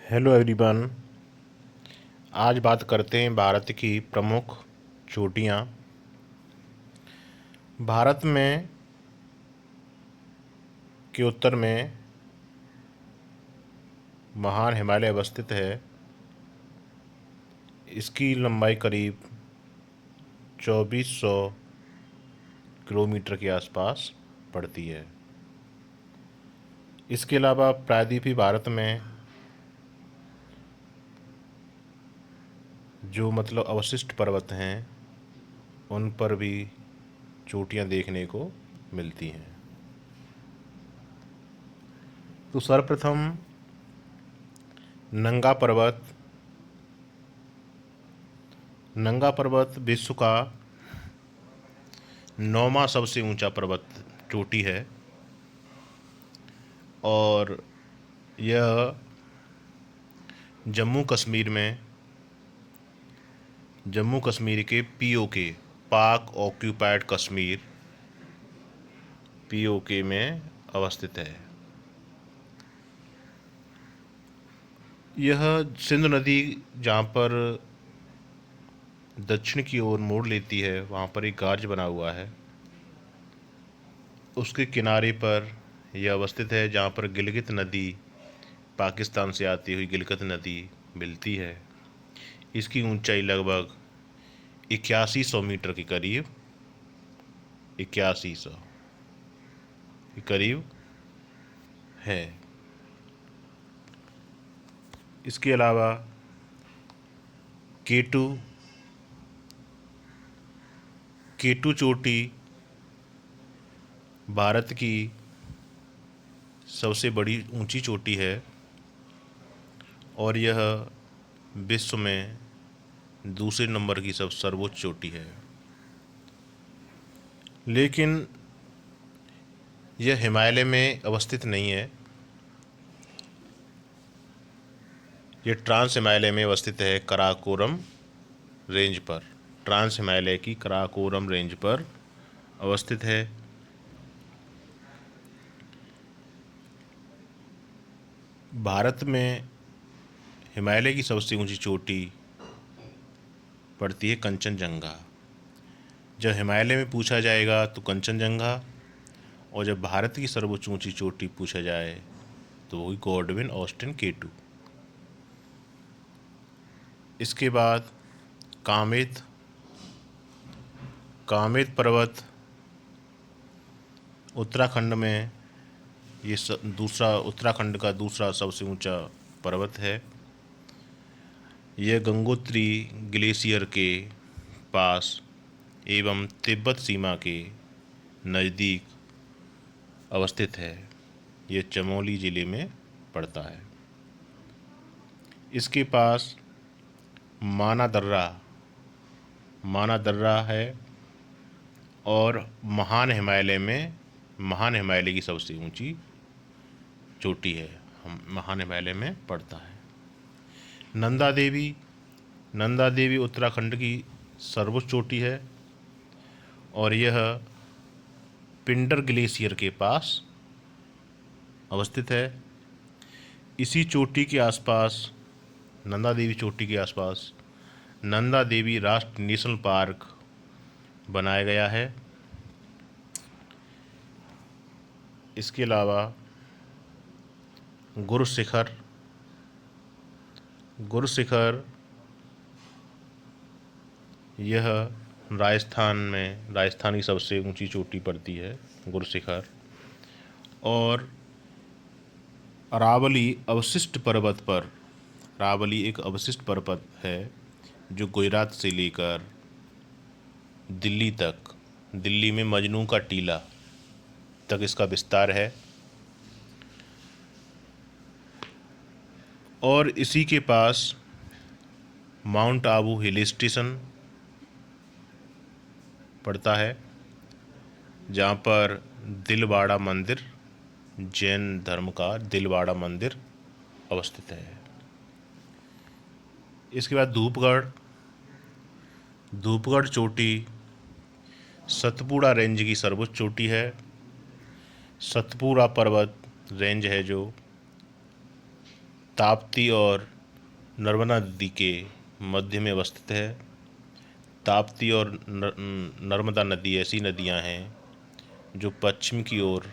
Hello everyone. आज बात करते हैं भारत की प्रमुख चोटियाँ। भारत में के उत्तर में महान हिमालय अवस्थित है। इसकी लंबाई करीब 2400 किलोमीटर के आसपास पड़ती है। इसके अलावा प्रायद्वीपीय भारत में जो अवशिष्ट पर्वत हैं उन पर भी चोटियाँ देखने को मिलती हैं। तो सर्वप्रथम नंगा पर्वत। नंगा पर्वत विश्व का 9वां सबसे ऊंचा पर्वत चोटी है और यह जम्मू कश्मीर के पीओके पाक ऑक्यूपाइड कश्मीर पीओके में अवस्थित है। यह सिंधु नदी जहाँ पर दक्षिण की ओर मोड़ लेती है वहाँ पर एक गार्ज बना हुआ है, उसके किनारे पर यह अवस्थित है जहाँ पर गिलगित नदी, पाकिस्तान से आती हुई गिलगित नदी मिलती है। इसकी ऊंचाई लगभग 8100 मीटर के करीब 8100 के करीब है। इसके अलावा केटू केटू चोटी भारत की सबसे बड़ी ऊंची चोटी है और यह विश्व में दूसरे नंबर की सर्वोच्च चोटी है। लेकिन यह हिमालय में अवस्थित नहीं है, यह ट्रांस हिमालय में अवस्थित है। कराकोरम रेंज पर, ट्रांस हिमालय की कराकोरम रेंज पर अवस्थित है। भारत में हिमालय की सबसे ऊंची चोटी पड़ती है कंचनजंगा। जब हिमालय में पूछा जाएगा तो कंचनजंगा, और जब भारत की सर्वोच्च ऊंची चोटी पूछा जाए तो वही गॉडविन ऑस्टिन केटू। इसके बाद कामेत कामेत पर्वत उत्तराखंड में, ये उत्तराखंड का दूसरा सबसे ऊंचा पर्वत है। यह गंगोत्री ग्लेशियर के पास एवं तिब्बत सीमा के नज़दीक अवस्थित है। यह चमोली ज़िले में पड़ता है। इसके पास माना दर्रा है और महान हिमालय की सबसे ऊंची चोटी है, महान हिमालय में पड़ता है। नंदा देवी उत्तराखंड की सर्वोच्च चोटी है और यह पिंडर ग्लेशियर के पास अवस्थित है। इसी चोटी के आसपास, नंदा देवी चोटी के आसपास, नंदा देवी राष्ट्रीय नेशनल पार्क बनाया गया है। इसके अलावा गुरशिखर यह राजस्थान की सबसे ऊंची चोटी पड़ती है गुरशिखर। और अरावली एक अवशिष्ट पर्वत है जो गुजरात से लेकर दिल्ली में मजनू का टीला तक इसका विस्तार है। और इसी के पास माउंट आबू हिल स्टेशन पड़ता है जहाँ पर दिलवाड़ा मंदिर, जैन धर्म का दिलवाड़ा मंदिर अवस्थित है। इसके बाद धूपगढ़ चोटी सतपुड़ा रेंज की सर्वोच्च चोटी है। सतपुड़ा पर्वत रेंज है जो ताप्ती और नर्मदा नदी के मध्य में अवस्थित है। ताप्ती और नर्मदा नदी ऐसी नदियां हैं जो पश्चिम की ओर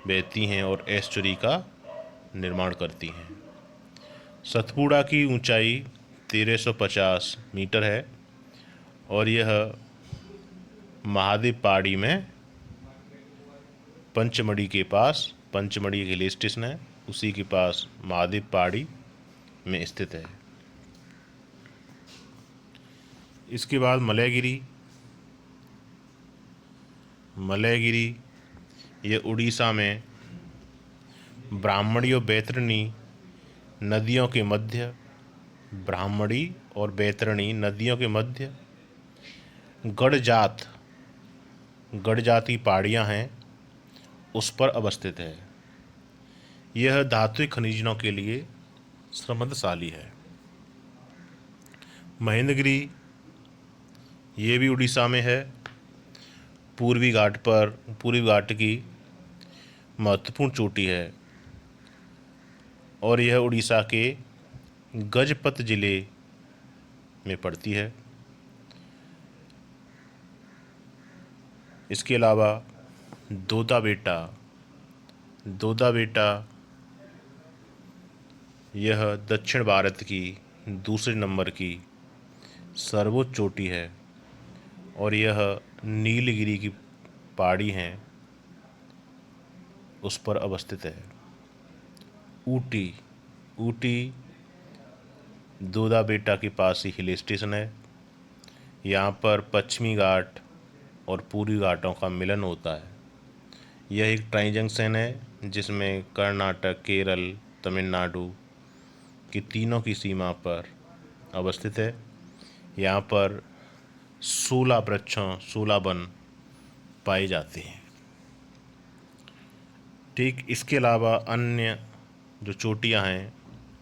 बहती हैं और एस्चुरी का निर्माण करती हैं। सतपुड़ा की ऊंचाई 1350 मीटर है और यह महादेव पहाड़ी में पंचमढ़ी के पास, पंचमढ़ी एक हिल स्टेशन है, उसी के पास महादेव पहाड़ी में स्थित है। इसके बाद मलयगिरी। मलयगिरी यह उड़ीसा में ब्राह्मणी और बैतरणी नदियों के मध्य, ब्राह्मणी और बैतरणी नदियों के मध्य गढ़जात की पहाड़ियाँ हैं, उस पर अवस्थित है। यह धात्विक खनिजों के लिए समृद्धशाली है। महेंद्रगिरी ये भी उड़ीसा में है। पूर्वी घाट की महत्वपूर्ण चोटी है और यह उड़ीसा के गजपत जिले में पड़ती है। इसके अलावा दोदा बेटा यह दक्षिण भारत की दूसरे नंबर की सर्वोच्च चोटी है और यह नीलगिरी की पहाड़ी हैं, उस पर अवस्थित है। ऊटी दोदा बेटा के पास ही हिल स्टेशन है। यहाँ पर पश्चिमी घाट और पूर्वी घाटों का मिलन होता है। यह एक ट्राई जंक्शन है जिसमें कर्नाटक, केरल, तमिलनाडु की तीनों की सीमा पर अवस्थित है। यहाँ पर 16 वन पाए जाते हैं। ठीक इसके अलावा अन्य जो चोटियाँ हैं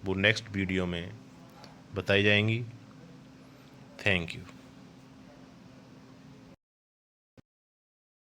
वो नेक्स्ट वीडियो में बताई जाएंगी। Thank you.